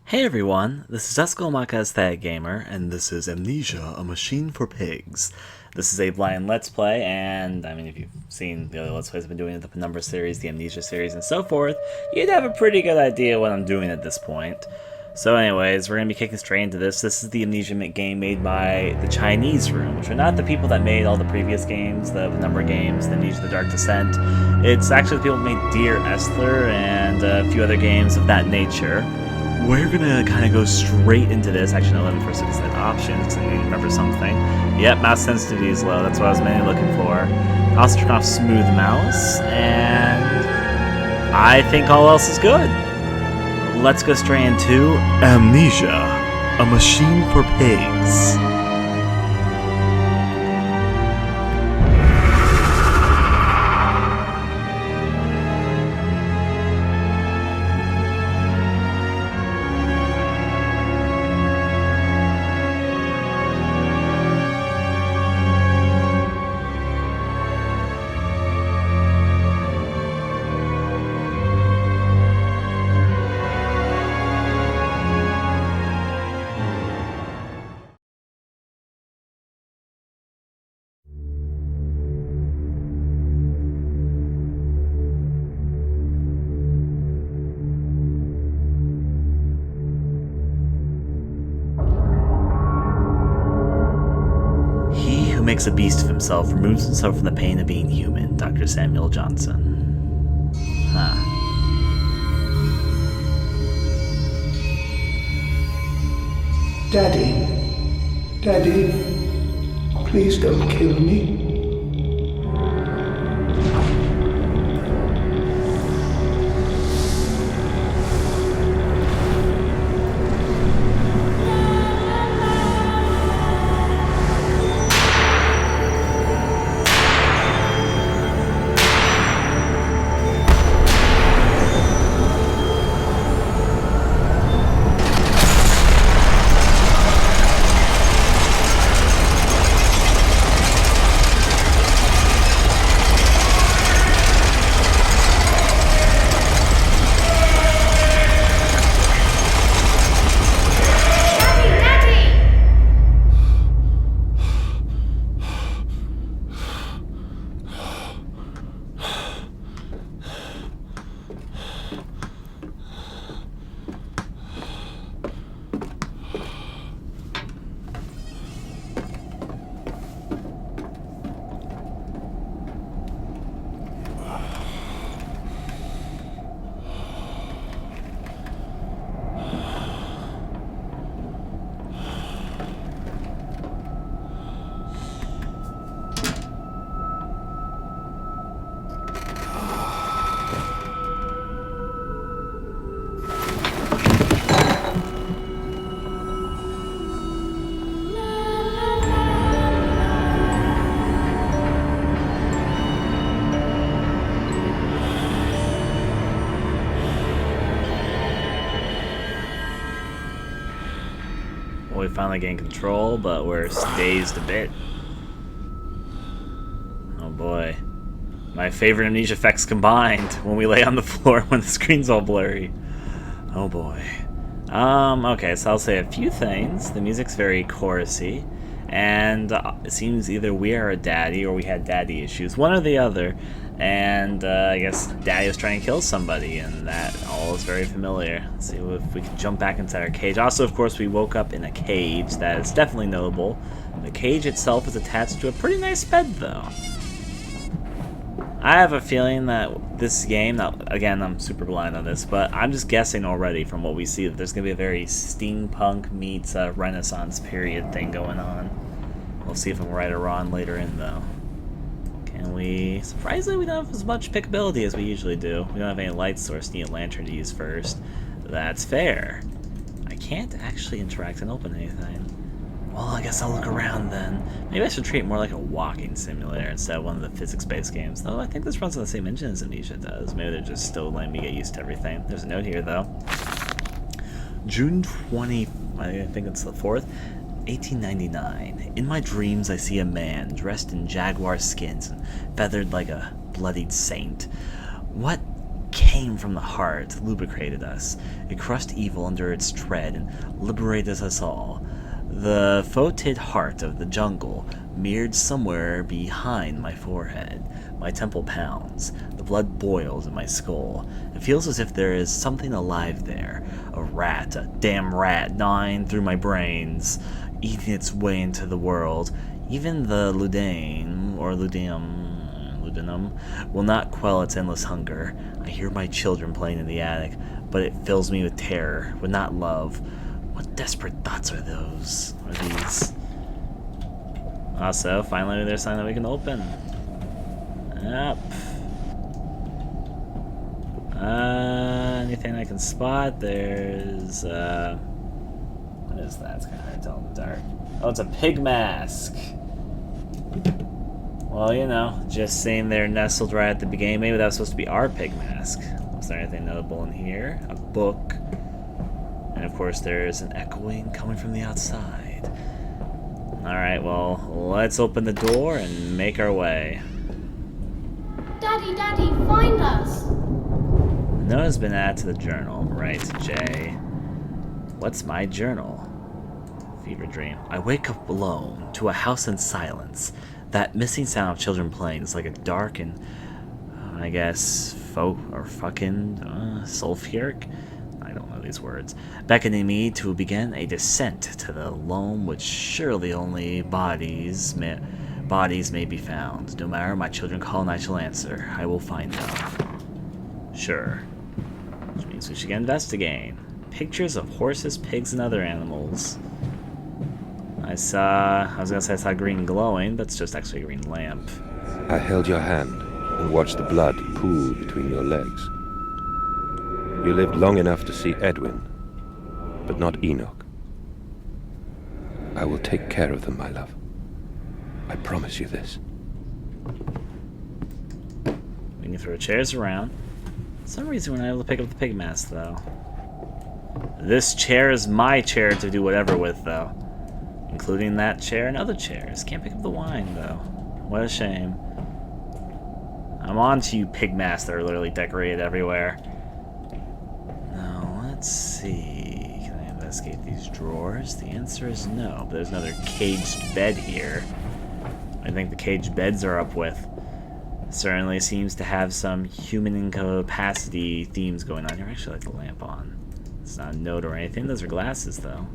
Hey everyone, this is AestheticGamer, and this is Amnesia, a machine for pigs. This is a blind Let's Play, and I mean, if you've seen the other Let's Plays I've been doing, the Penumbra series, the Amnesia series, and so forth, you'd have a pretty good idea what I'm doing at this point. So anyways, we're going to be kicking straight into this. This is the Amnesia game made by the Chinese Room, which are not the people that made all the previous games, the Penumbra games, the Amnesia the Dark Descent. It's actually the people who made Dear Esther and a few other games of that nature. We're gonna kind of go straight into this. Actually, no, let me first look at the options, because I need to remember something. Yep, mouse sensitivity is low. That's what I was mainly looking for. I also turn off smooth mouse, and I think all else is good. Let's go straight into Amnesia, a machine for pigs. Makes a beast of himself, removes himself from the pain of being human. Dr. Samuel Johnson. Huh. Daddy, please don't kill me. We finally gain control, but we're dazed a bit. Oh boy. My favorite Amnesia effects combined when we lay on the floor when the screen's all blurry. Oh boy. Okay, so I'll say a few things. The music's very chorusy, and it seems either we are a daddy or we had daddy issues. One or the other. And I guess Daddy was trying to kill somebody, and that all is very familiar. Let's see if we can jump back inside our cage. Also, of course, we woke up in a cage. That is definitely notable. The cage itself is attached to a pretty nice bed, though. I have a feeling that this game, now, again, I'm super blind on this, but I'm just guessing already from what we see that there's going to be a very steampunk meets Renaissance period thing going on. We'll see if I'm right or wrong later in, though. And surprisingly, we don't have as much pickability as we usually do. We don't have any light source, need a lantern to use first. That's fair. I can't actually interact and open anything. Well, I guess I'll look around then. Maybe I should treat it more like a walking simulator instead of one of the physics-based games. Though I think this runs on the same engine as Amnesia does. Maybe they're just still letting me get used to everything. There's a note here, though. June 20, I think it's the 4th. 1899. In my dreams I see a man dressed in jaguar skins and feathered like a bloodied saint. What came from the heart, lubricated us. It crushed evil under its tread and liberated us all. The foetid heart of the jungle mirrored somewhere behind my forehead. My temple pounds. The blood boils in my skull. It feels as if there is something alive there. A damn rat, gnawing through my brains, eating its way into the world. Even the Ludane, or Ludinum, will not quell its endless hunger. I hear my children playing in the attic, but it fills me with terror, with not love. What desperate thoughts are these? Also, finally there's something that we can open. Yep. Anything I can spot? There's, what is that? It's kind of hard to tell in the dark. Oh, it's a pig mask. Well, you know, just seeing they're nestled right at the beginning. Maybe that was supposed to be our pig mask. Was there anything notable in here? A book. And of course there's an echoing coming from the outside. Alright, well, let's open the door and make our way. Daddy, find us! A note has been added to the journal. Right, Jay. What's my journal? Fever dream. I wake up alone, to a house in silence. That missing sound of children playing is like a dark and, I guess, sulfuric? I don't know these words. Beckoning me to begin a descent to the loam which surely only bodies may be found. No matter my children call and I shall answer. I will find them. Sure. Which means we should get investigating. Pictures of horses, pigs, and other animals. I was gonna say I saw green glowing, but it's just actually a green lamp. I held your hand and watched the blood pool between your legs. You lived long enough to see Edwin, but not Enoch. I will take care of them, my love. I promise you this. We can throw chairs around. For some reason we're not able to pick up the pig mask, though. This chair is my chair to do whatever with, though. Including that chair and other chairs. Can't pick up the wine, though. What a shame. I'm on to you pig masks that are literally decorated everywhere. Now, let's see. Can I investigate these drawers? The answer is no, but there's another caged bed here. I think the caged beds are up with. Certainly seems to have some human incapacity themes going on here. I actually like the lamp on. It's not a note or anything. Those are glasses, though.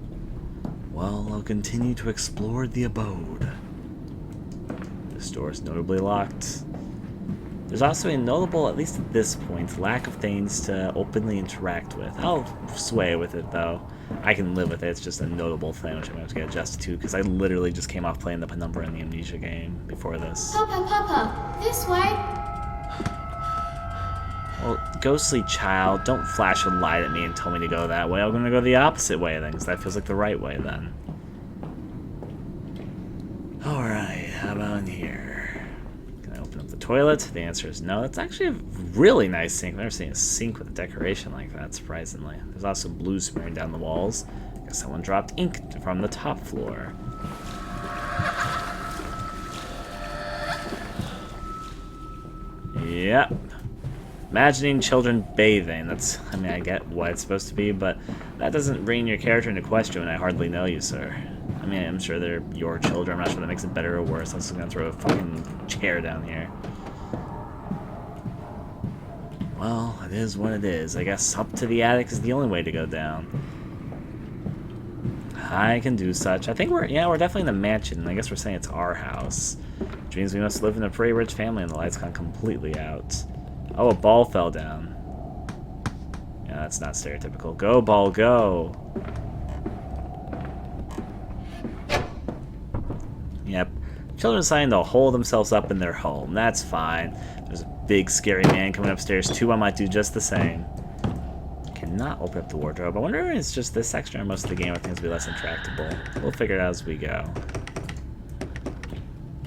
Well, I'll continue to explore the abode. This door is notably locked. There's also a notable, at least at this point, lack of things to openly interact with. I'll sway with it, though. I can live with it. It's just a notable thing, which I'm going to have to get adjusted to, because I literally just came off playing the Penumbra and the Amnesia game before this. Papa, this way! Well, ghostly child, don't flash a light at me and tell me to go that way. I'm going to go the opposite way, then, because that feels like the right way, then. Alright, how about in here? Can I open up the toilet? The answer is no. That's actually a really nice sink. I've never seen a sink with a decoration like that, surprisingly. There's also blue smearing down the walls. I guess someone dropped ink from the top floor. Yep. Imagining children bathing. I mean, I get what it's supposed to be, but that doesn't bring your character into question when I hardly know you, sir. I mean, I'm sure they're your children. I'm not sure that makes it better or worse. I'm just gonna throw a fucking chair down here. Well, it is what it is. I guess up to the attic is the only way to go down. I can do such. I think we're definitely in the mansion. I guess we're saying it's our house. Which means we must live in a pretty rich family and the lights gone completely out. Oh, a ball fell down. Yeah, that's not stereotypical. Go, ball, go! Yep. Children deciding to hole themselves up in their home. That's fine. There's a big, scary man coming upstairs, too. I might do just the same. Cannot open up the wardrobe. I wonder if it's just this section or most of the game where things will be less intractable. We'll figure it out as we go.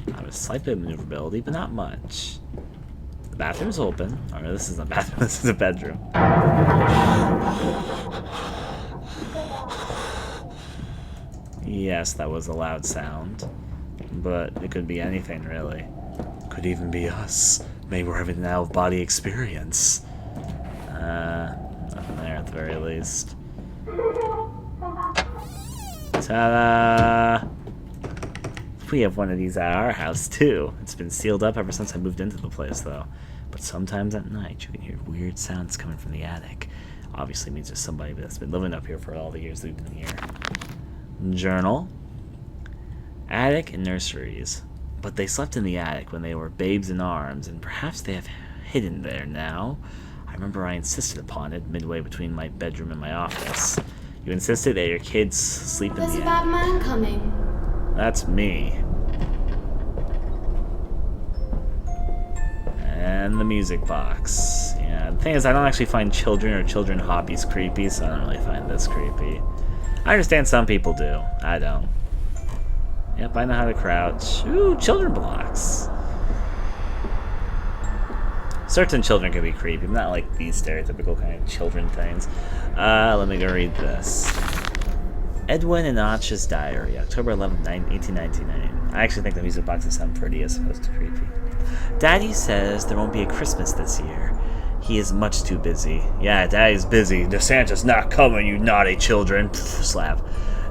I have a slight bit of maneuverability, but not much. The bathroom's open. Oh, no, this isn't a bathroom. This is a bedroom. Yes, that was a loud sound. But it could be anything, really. Could even be us. Maybe we're having an out-of-body experience. Nothing there at the very least. Ta-da! We have one of these at our house, too. It's been sealed up ever since I moved into the place, though. But sometimes at night, you can hear weird sounds coming from the attic. Obviously means there's somebody that's been living up here for all the years we've been here. Journal. Attic and nurseries. But they slept in the attic when they were babes in arms, and perhaps they have hidden there now. I remember I insisted upon it midway between my bedroom and my office. You insisted that your kids sleep in the attic. There's a bad man coming. That's me. And the music box. Yeah, the thing is, I don't actually find children or children hobbies creepy, so I don't really find this creepy. I understand some people do. I don't. Yep, I know how to crouch. Ooh, children blocks. Certain children can be creepy, but not like these stereotypical kind of children things. Let me go read this. Edwin and Enoch's diary, October 11th, 1899. I actually think the music boxes sound pretty as opposed to creepy. Daddy says there won't be a Christmas this year. He is much too busy. Yeah, Daddy's busy. The Santa's not coming, you naughty children. Pff, slap.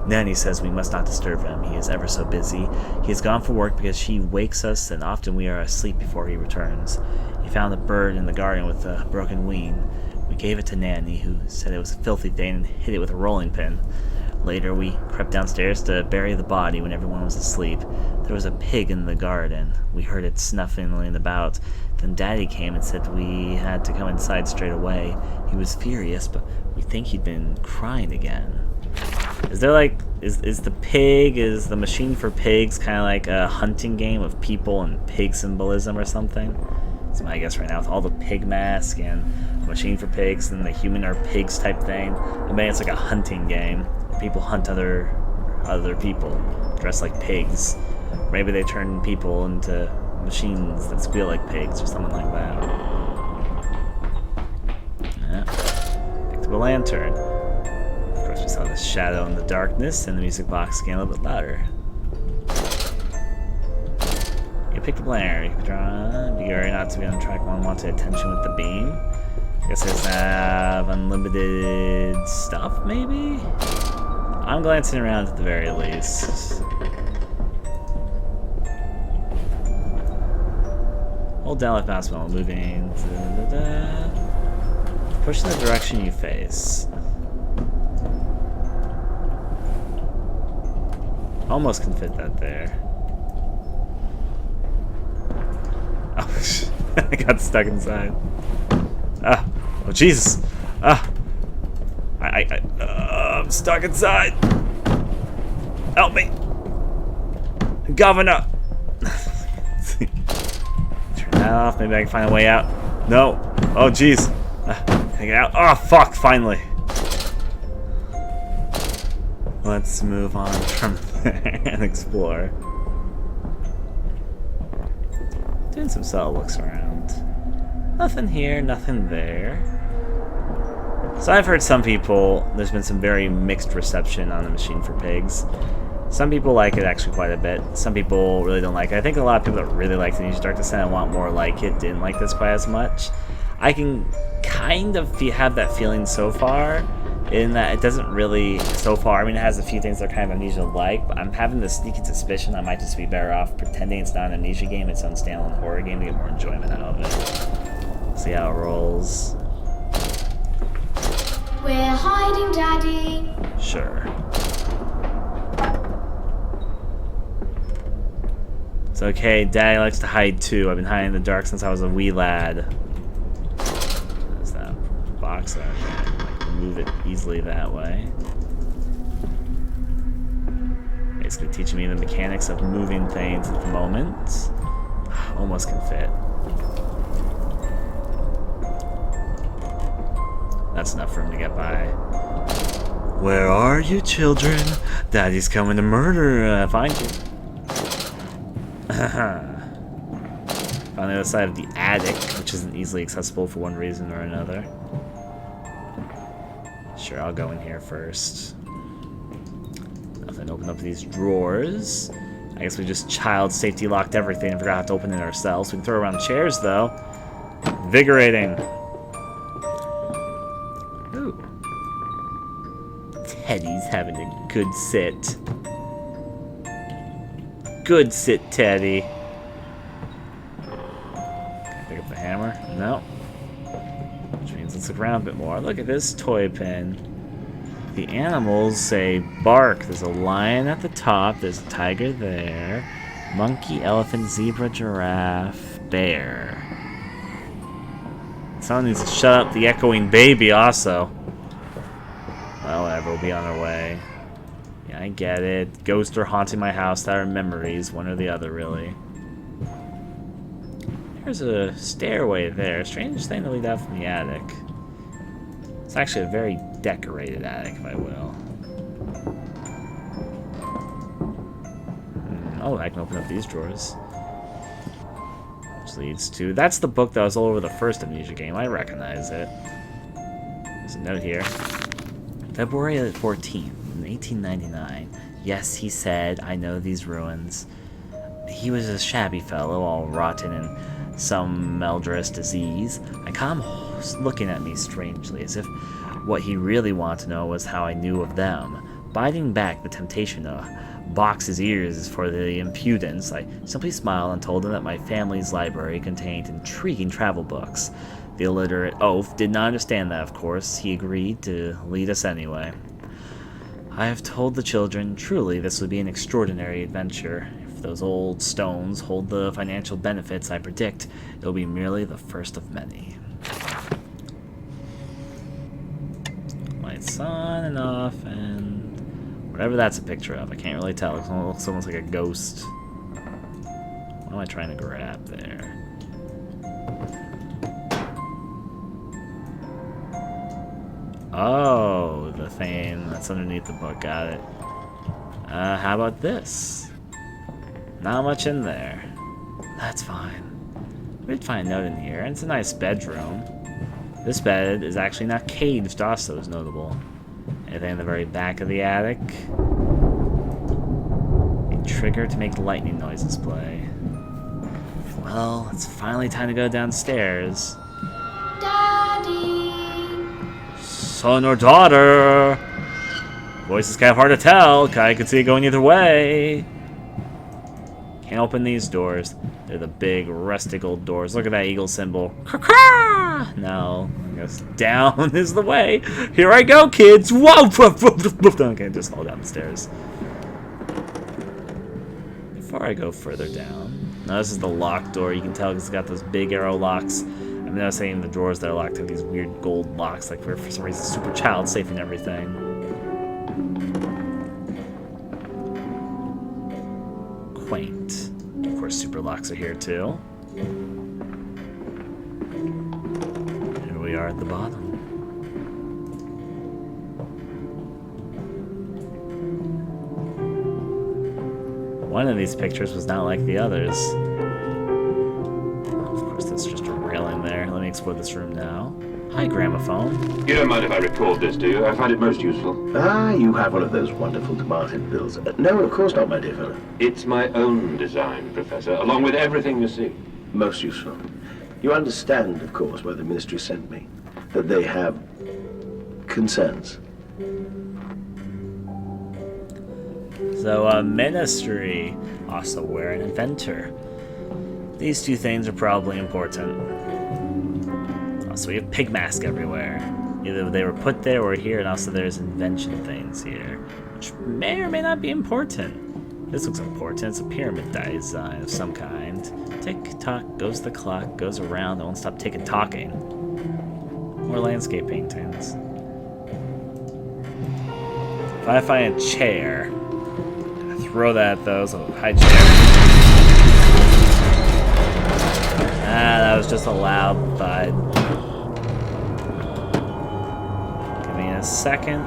Nanny says we must not disturb him. He is ever so busy. He has gone for work because she wakes us, and often we are asleep before he returns. He found a bird in the garden with a broken wing. We gave it to Nanny, who said it was a filthy thing and hit it with a rolling pin. Later, we crept downstairs to bury the body when everyone was asleep. There was a pig in the garden. We heard it snuffling about. Then Daddy came and said we had to come inside straight away. He was furious, but we think he'd been crying again. Is there like, is the machine for pigs kind of like a hunting game of people and pig symbolism or something? That's my guess right now, with all the pig mask and a machine for pigs and the human are pigs type thing. I mean, it's like a hunting game. People hunt other people dressed like pigs. Maybe they turn people into machines that squeal like pigs or something like that. Yeah. Picked up a lantern. Of course, we saw this shadow in the darkness, and the music box getting a little bit louder. You picked up a lantern. You could draw. Be worried not to be on track. One wanted attention with the beam. I guess I have unlimited stuff, maybe? I'm glancing around at the very least. Hold down left mouse while moving. Push in the direction you face. Almost can fit that there. Oh, I got stuck inside. Ah, oh Jesus! Ah, I'm stuck inside. Help me, Governor. Turn that off. Maybe I can find a way out. No. Oh jeez. Can I get out? Oh fuck! Finally. Let's move on from there and explore. Doing some subtle looks around. Nothing here, nothing there. So I've heard some people, there's been some very mixed reception on the machine for pigs. Some people like it actually quite a bit. Some people really don't like it. I think a lot of people that really like the Amnesia Dark Descent and want more like it didn't like this quite as much. I can kind of have that feeling so far, in that it doesn't really, so far, I mean it has a few things that are kind of Amnesia-like, but I'm having this sneaky suspicion I might just be better off pretending it's not an Amnesia game, it's an standalone horror game to get more enjoyment out of it. See how it rolls. We're hiding, Daddy. Sure. It's okay, Daddy likes to hide too. I've been hiding in the dark since I was a wee lad. There's that box there. I can move it easily that way. Basically teaching me the mechanics of moving things at the moment. Almost can fit. That's enough for him to get by. Where are you, children? Daddy's coming to find you. On the other side of the attic, which isn't easily accessible for one reason or another. Sure, I'll go in here first. Nothing. Open up these drawers. I guess we just child safety locked everything and forgot to have to open it ourselves. We can throw around chairs, though. Invigorating. Teddy's having a good sit. Good sit, Teddy. Can I pick up the hammer? No. Which means let's look around a bit more. Look at this toy pen. The animals say bark. There's a lion at the top. There's a tiger there. Monkey, elephant, zebra, giraffe, bear. Someone needs to shut up the echoing baby also. Well, whatever. We'll be on our way. Yeah, I get it. Ghosts are haunting my house. That are memories. One or the other, really. There's a stairway there. Strange thing to lead out from the attic. It's actually a very decorated attic, if I will. Oh, I can open up these drawers. Which leads to... That's the book that was all over the first Amnesia game. I recognize it. There's a note here. February 14th, 1899. Yes, he said, I know these ruins. He was a shabby fellow, all rotten in some malodorous disease. I caught him looking at me strangely, as if what he really wanted to know was how I knew of them. Biting back the temptation to box his ears for the impudence, I simply smiled and told him that my family's library contained intriguing travel books. The illiterate oaf did not understand that, of course. He agreed to lead us anyway. I have told the children, truly this would be an extraordinary adventure. If those old stones hold the financial benefits I predict, it will be merely the first of many. Lights on and off, and whatever that's a picture of. I can't really tell. It looks almost like a ghost. What am I trying to grab there? Oh, the thing that's underneath the book. Got it. How about this? Not much in there. That's fine. We did find a note in here, and it's a nice bedroom. This bed is actually not caged, also is notable. Anything in the very back of the attic? A trigger to make lightning noises play. Well, it's finally time to go downstairs. Daddy! Son or daughter? Voice is kind of hard to tell. I could see it going either way. Can't open these doors. They're the big rustic old doors. Look at that eagle symbol. No, I guess down is the way. Here I go, kids. Whoa! Okay, just fall down the stairs. Before I go further down, now this is the locked door. You can tell because it's got those big arrow locks. I'm noticing the drawers that are locked have these weird gold locks, like for some reason super child safe and everything. Quaint. Of course, super locks are here too. Here we are at the bottom. One of these pictures was not like the others. Of course, that's just a railing there. Let me explore this room now. Hi, gramophone. You don't mind if I record this, do you? I find it most useful. Ah, you have one of those wonderful tomato pills. No, of course not, my dear fellow. It's my own design, Professor, along with everything you see. Most useful. You understand, of course, why the ministry sent me. That they have concerns. So, a ministry. Also, we're an inventor. These two things are probably important. Also, we have pig mask everywhere. Either they were put there or here, and also there's invention things here, which may or may not be important. This looks important. It's a pyramid design of some kind. Tick-tock goes the clock, goes around, it won't stop tick-and-talking. More landscape paintings. If I find a chair, throw that at those. Oh, high chair. Ah, that was just a loud thud. Give me a second.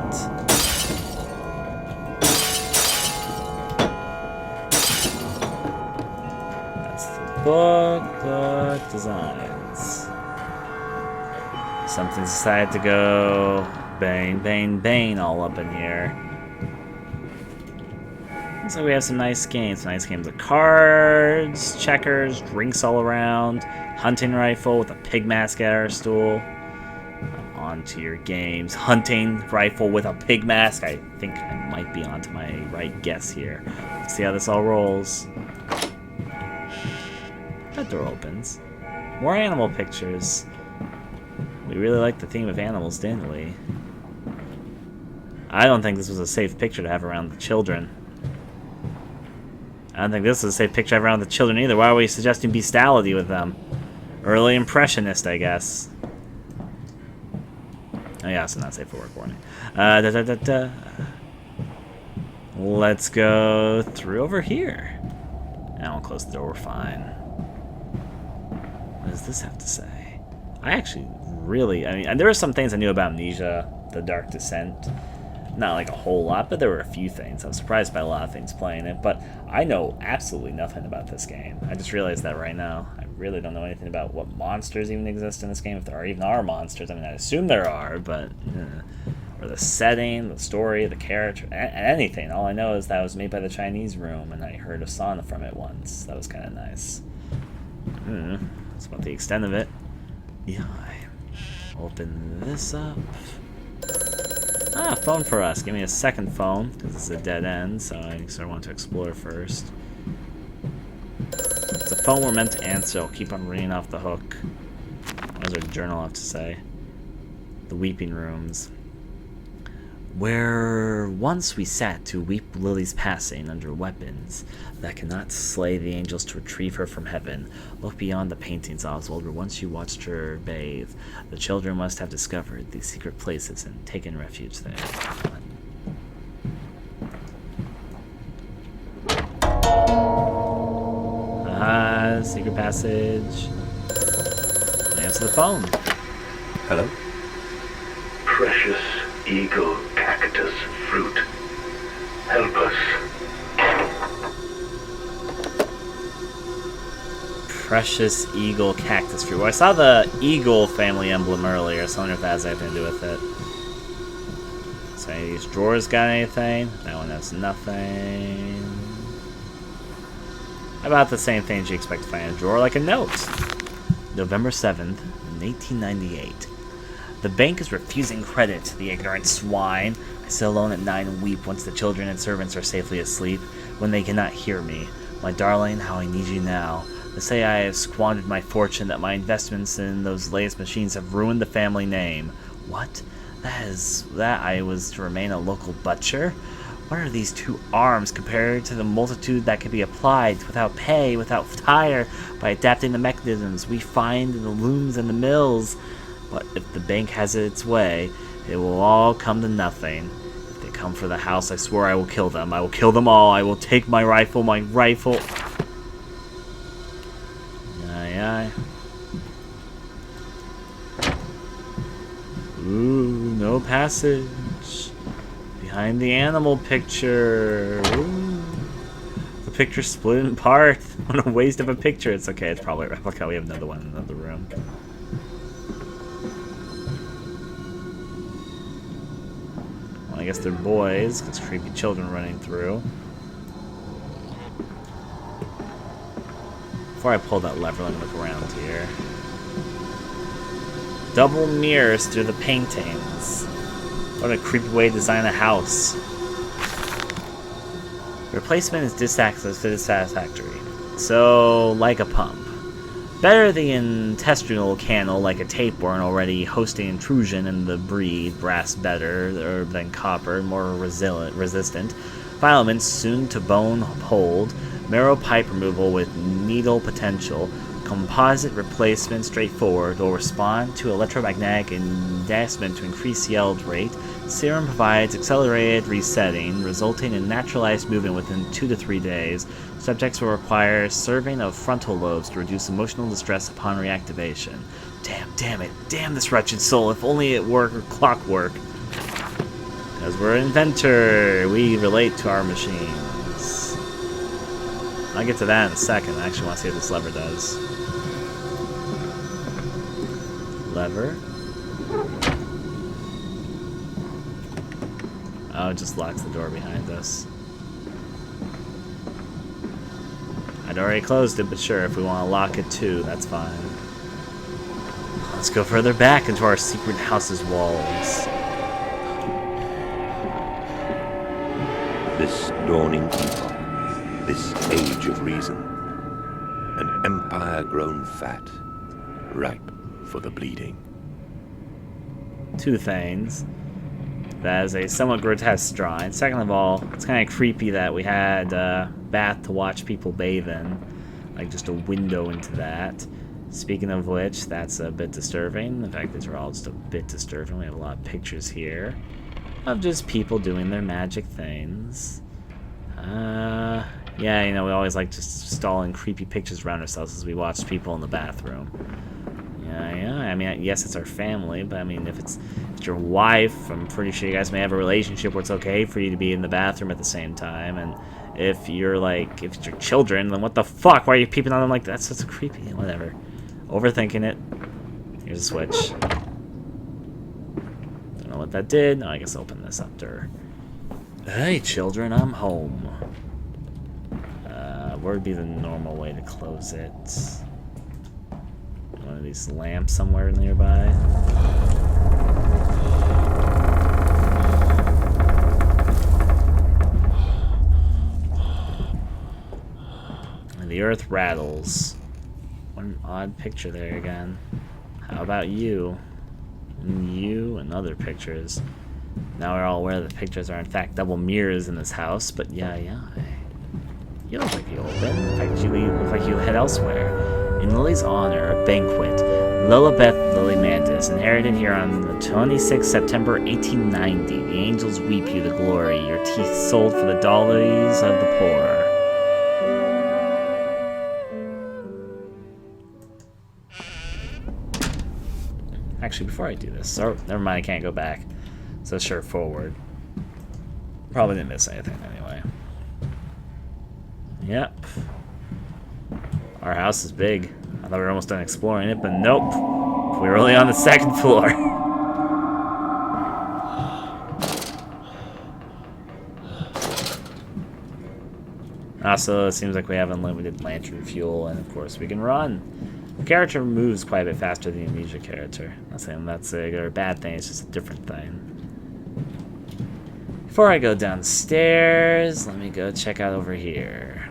That's the book designs. Something's decided to go bang, bang, bang all up in here. Looks like we have some nice games. Nice games of cards, checkers, drinks all around, hunting rifle with a pig mask at our stool. onto your games. Hunting rifle with a pig mask. I think I might be onto my right guess here. Let's see how this all rolls. That door opens. More animal pictures. We really liked the theme of animals, didn't we? I don't think this was a safe picture to have around the children. I don't think this is a safe picture to have around the children either. Why are we suggesting bestiality with them? Early impressionist, I guess. Oh yeah, so not safe for work warning. Let's go through over here. And I'll close the door, we're fine. What does this have to say? I actually really, and there were some things I knew about Amnesia, The Dark Descent. Not like a whole lot, but there were a few things. I was surprised by a lot of things playing it, but I know absolutely nothing about this game. I just realized that right now. I really don't know anything about what monsters even exist in this game, if there even are monsters. I mean, I assume there are, but... or the setting, the story, the character, anything. All I know is that it was made by the Chinese Room, and I heard a song from it once. That was kind of nice. That's about the extent of it. Yeah, I open this up. Ah, phone for us. Give me a second phone, because it's a dead end, so I sort of want to explore first. It's a phone we're meant to answer. I'll keep on reading off the hook. What does our journal have to say? The Weeping Rooms. Where once we sat to weep Lily's passing under weapons that cannot slay the angels to retrieve her from heaven. Look beyond the paintings, Oswald, where once you watched her bathe. The children must have discovered these secret places and taken refuge there. Secret passage. Answer the phone. Hello? Precious eagle cactus fruit. Help us. Precious eagle cactus fruit. Well, I saw the eagle family emblem earlier, so I wonder if that has anything to do with it. So any of these drawers got anything? That one has nothing. About the same things you expect to find in a drawer, like a note. November 7th, 1898. The bank is refusing credit to the ignorant swine. I sit alone at night and weep once the children and servants are safely asleep, when they cannot hear me. My darling, how I need you now. They say I have squandered my fortune, that my investments in those latest machines have ruined the family name. What? That I was to remain a local butcher? What are these 2 arms compared to the multitude that can be applied without pay, without tire, by adapting the mechanisms we find in the looms and the mills? But if the bank has it its way, it will all come to nothing. If they come for the house, I swear I will kill them. I will kill them all. I will take my rifle. Aye, aye. Ooh, no passage. Behind the animal picture. Ooh. The picture's split in part. What a waste of a picture. It's okay, it's probably a replica. We have another one in another room. Well, I guess they're boys, because creepy children running through. Before I pull that lever, let me look around here. Double mirrors through the paintings. What a creepy way to design a house. Replacement is dissatisfactory. So, like a pump. Better the intestinal canal like a tapeworm already hosting intrusion in the breed. Brass better than copper, more resistant. Filaments soon to bone hold. Marrow pipe removal with needle potential. Composite replacement straightforward, will respond to electromagnetic investment to increase yield rate. Serum provides accelerated resetting, resulting in naturalized movement within 2 to 3 days. Subjects will require serving of frontal lobes to reduce emotional distress upon reactivation. Damn it, damn this wretched soul, if only it were clockwork. Because we're an inventor, we relate to our machines. I'll get to that in a second. I actually want to see what this lever does. Lever. Oh, it just locks the door behind us. I'd already closed it, but sure, if we want to lock it too, that's fine. Let's go further back into our secret house's walls. This dawning epoch, this age of reason, an empire grown fat, ripe for the bleeding. Two things. That is a somewhat grotesque drawing. Second of all, it's kind of creepy that we had a bath to watch people bathe in. Like just a window into that. Speaking of which, that's a bit disturbing. In fact, these are all just a bit disturbing. We have a lot of pictures here of just people doing their magic things. Yeah, you know, we always like just installing creepy pictures around ourselves as we watch people in the bathroom. Yeah, I mean, yes, it's our family, but I mean, if it's your wife, I'm pretty sure you guys may have a relationship where it's okay for you to be in the bathroom at the same time, and if you're like, if it's your children, then what the fuck? Why are you peeping on them like that? That's so creepy. Whatever. Overthinking it. Here's a switch. Don't know what that did. Oh, I guess I'll open this up to her. Hey, children, I'm home. Where would be the normal way to close it? One of these lamps somewhere nearby. And the earth rattles. What an odd picture there again. How about you? And you and other pictures. Now we're all aware that the pictures are in fact double mirrors in this house, but yeah. You look like you open. In fact, you look like you head elsewhere. In Lily's honor, a banquet. Lilibeth Lily Mandus, inherited here on the 26th September 1890. The angels weep you the glory. Your teeth sold for the dollars of the poor. Actually, before I do this, oh, never mind, I can't go back. So sure, forward. Probably didn't miss anything anyway. Yep. Our house is big. I thought we were almost done exploring it, but nope. We were only on the second floor. Also, it seems like we have unlimited lantern fuel, and of course we can run. The character moves quite a bit faster than the Amnesia character. I'm not saying that's a good or bad thing, it's just a different thing. Before I go downstairs, let me go check out over here.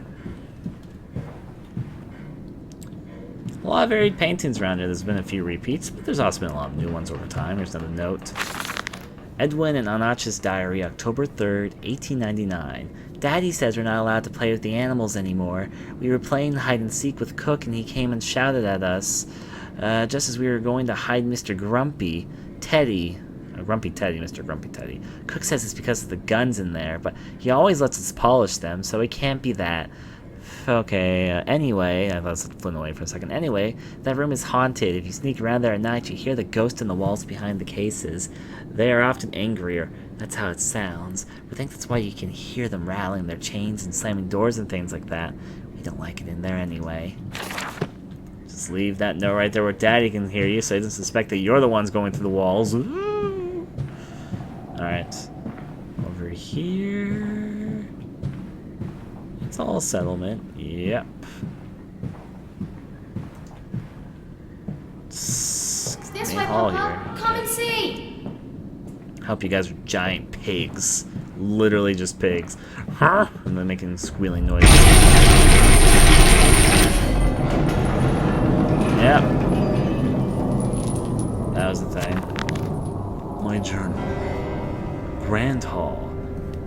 A lot of varied paintings around here. There's been a few repeats, but there's also been a lot of new ones over time. Here's another note. Edwin and Enoch's diary, October 3rd, 1899. Daddy says we're not allowed to play with the animals anymore. We were playing hide-and-seek with Cook, and he came and shouted at us just as we were going to hide Mr. Grumpy Teddy. Grumpy Teddy, Mr. Grumpy Teddy. Cook says it's because of the guns in there, but he always lets us polish them, so it can't be that. Okay, anyway, I was flipping away for a second. Anyway, that room is haunted. If you sneak around there at night, you hear the ghost in the walls behind the cases. They are often angrier. That's how it sounds. We think that's why you can hear them rattling their chains and slamming doors and things like that. We don't like it in there anyway. Just leave that note right there where Daddy can hear you, so he doesn't suspect that you're the ones going through the walls. Alright. Over here... It's all settlement. Yep. This way, hall Papa. here. Come and see. Hope you guys are giant pigs. Literally just pigs. Huh? And then making squealing noises. Yep. That was the thing. My journal. Grand Hall.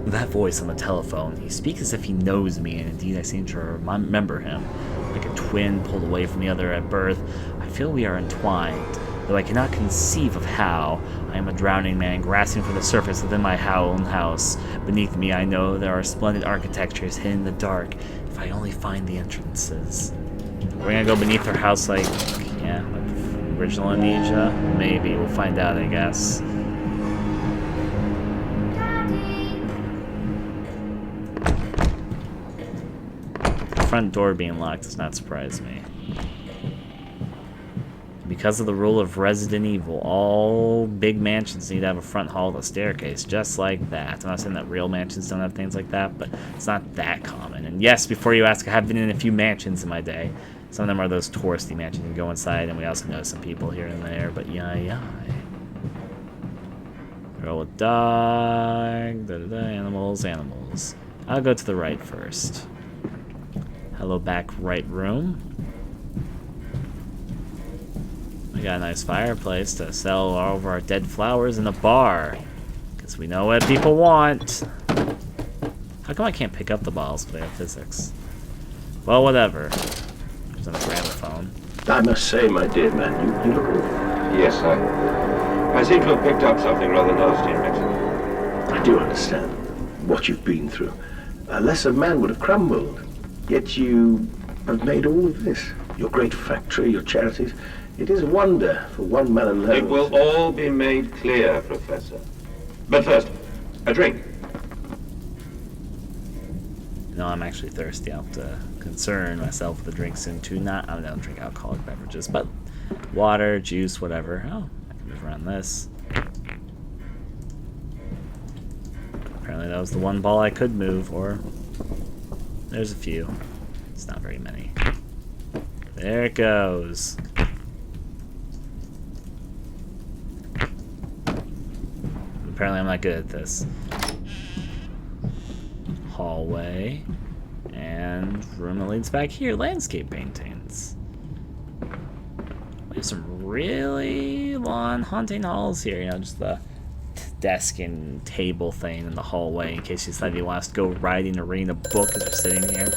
That voice on the telephone, he speaks as if he knows me, and indeed I seem to remember him. Like a twin pulled away from the other at birth, I feel we are entwined, though I cannot conceive of how. I am a drowning man, grasping for the surface within my own house. Beneath me, I know there are splendid architectures hidden in the dark, if I only find the entrances. We're gonna go beneath our house like, yeah, like original Amnesia? Maybe, we'll find out, I guess. Front door being locked does not surprise me. Because of the rule of Resident Evil, all big mansions need to have a front hall with a staircase, just like that. I'm not saying that real mansions don't have things like that, but it's not that common. And yes, before you ask, I have been in a few mansions in my day. Some of them are those touristy mansions. You can go inside, and we also know some people here and there, but yeah. Roll with dog, animals. I'll go to the right first. Hello, back right room. We got a nice fireplace to sell all of our dead flowers in a bar. Because we know what people want. How come I can't pick up the bottles if they have physics? Well, whatever. There's a gramophone. I must say, my dear man, you look awful. Yes, I seem to have picked up something rather nasty in Mexico. I do understand what you've been through. A lesser man would have crumbled. Yet you have made all of this. Your great factory, your charities. It is a wonder for one man alone. It will all be made clear, Professor. But first, a drink. No, I'm actually thirsty. I'll have to concern myself with a drink soon too. I don't drink alcoholic beverages, but water, juice, whatever. Oh, I can move around this. Apparently that was the one ball I could move, or there's a few. It's not very many. There it goes. Apparently I'm not good at this. Hallway. And room that leads back here. Landscape paintings. We have some really long haunting halls here. You know, just the desk and table thing in the hallway in case you decide you want us to go writing or reading a book as you're sitting here.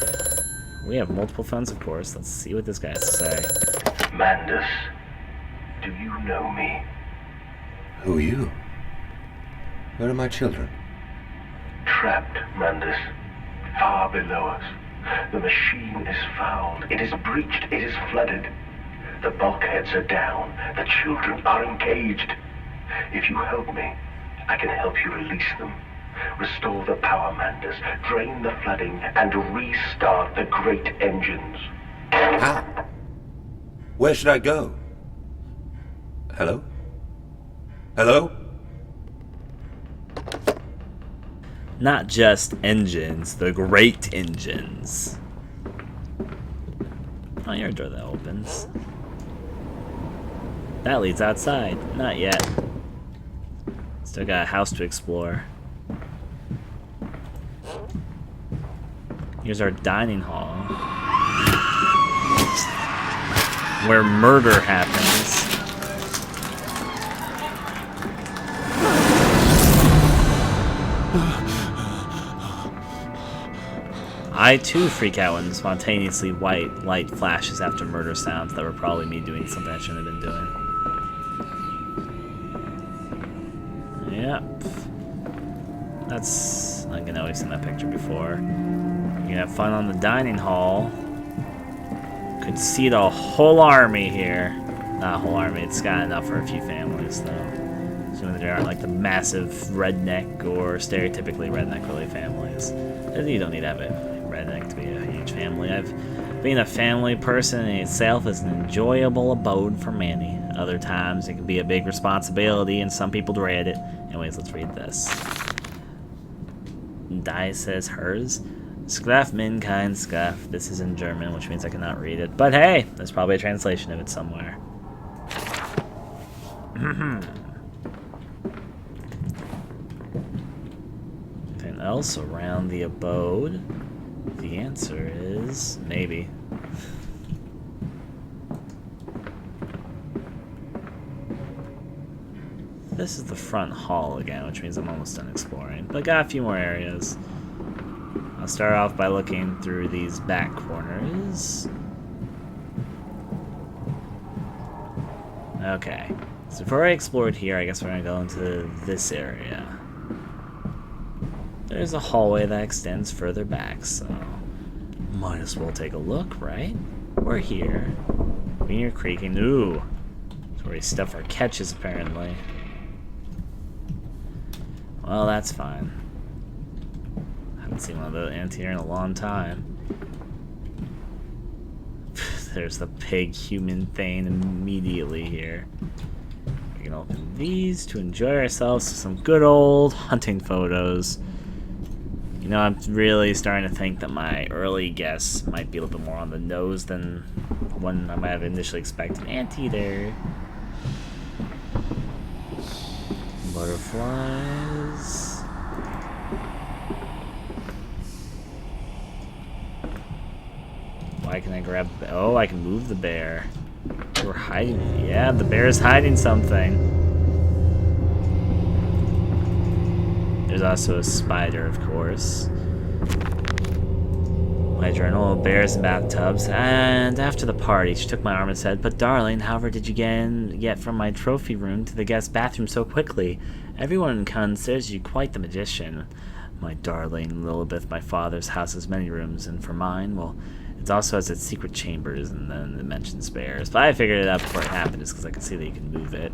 We have multiple phones, of course. Let's see what this guy has to say. Mandus, do you know me? Who are you? Where are my children? Trapped, Mandus. Far below us. The machine is fouled. It is breached. It is flooded. The bulkheads are down. The children are engaged. If you help me, I can help you release them. Restore the power, Mandus. Drain the flooding and restart the great engines. How? Where should I go? Hello? Hello? Not just engines, the great engines. Oh, your door that opens. That leads outside. Not yet. Still got a house to explore. Here's our dining hall, where murder happens. I too freak out when spontaneously white light flashes after murder sounds. That were probably me doing something I shouldn't have been doing. Yep. That's... I can always seen that picture before. You can have fun on the dining hall. Could seat a whole army here. Not a whole army, it's got enough for a few families though. Assuming there aren't like the massive redneck or stereotypically redneck really families. You don't need to have a redneck to be a huge family. Being a family person in itself is an enjoyable abode for many. Other times it can be a big responsibility and some people dread it. Anyways, let's read this. Die says hers. Schlaf min kein Schlaf. This is in German, which means I cannot read it. But hey, there's probably a translation of it somewhere. Anything else around the abode? The answer is maybe. This is the front hall again, which means I'm almost done exploring. But got a few more areas. I'll start off by looking through these back corners. Okay. So before I explored here, I guess we're gonna go into this area. There's a hallway that extends further back, so might as well take a look, right? We're here. We hear creaking. Ooh. That's where we stuff our catches, apparently. Well, that's fine. Haven't seen one of those ants here in a long time. There's the pig-human thing immediately here. We can open these to enjoy ourselves with some good old hunting photos. You know, I'm really starting to think that my early guess might be a little bit more on the nose than one I might have initially expected. Anteater. Butterflies. Why can I grab the... Oh, I can move the bear. We're hiding... Yeah, the bear is hiding something. There's also a spider, of course. My journal, bears in bathtubs, and after the party, she took my arm and said, "But darling, however did you get from my trophy room to the guest bathroom so quickly? Everyone considers you quite the magician." My darling, Lilibeth, my father's house has many rooms, and for mine, well, it also has its secret chambers, and then it mentions bears. But I figured it out before it happened, just because I could see that you can move it.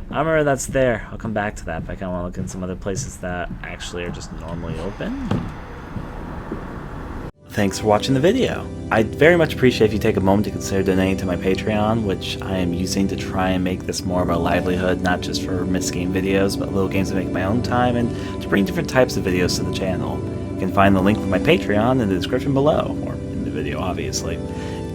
I remember that's there. I'll come back to that, but I kind of want to look in some other places that actually are just normally open. Thanks for watching the video. I'd very much appreciate if you take a moment to consider donating to my Patreon, which I am using to try and make this more of a livelihood, not just for missed game videos, but little games to make my own time, and to bring different types of videos to the channel. You can find the link for my Patreon in the description below, or in the video, obviously.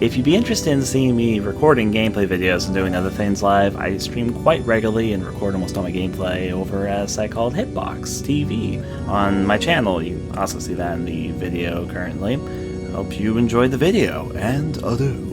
If you'd be interested in seeing me recording gameplay videos and doing other things live, I stream quite regularly and record almost all my gameplay over at a site called Hitbox TV on my channel. You can also see that in the video currently. I hope you enjoyed the video, and adieu.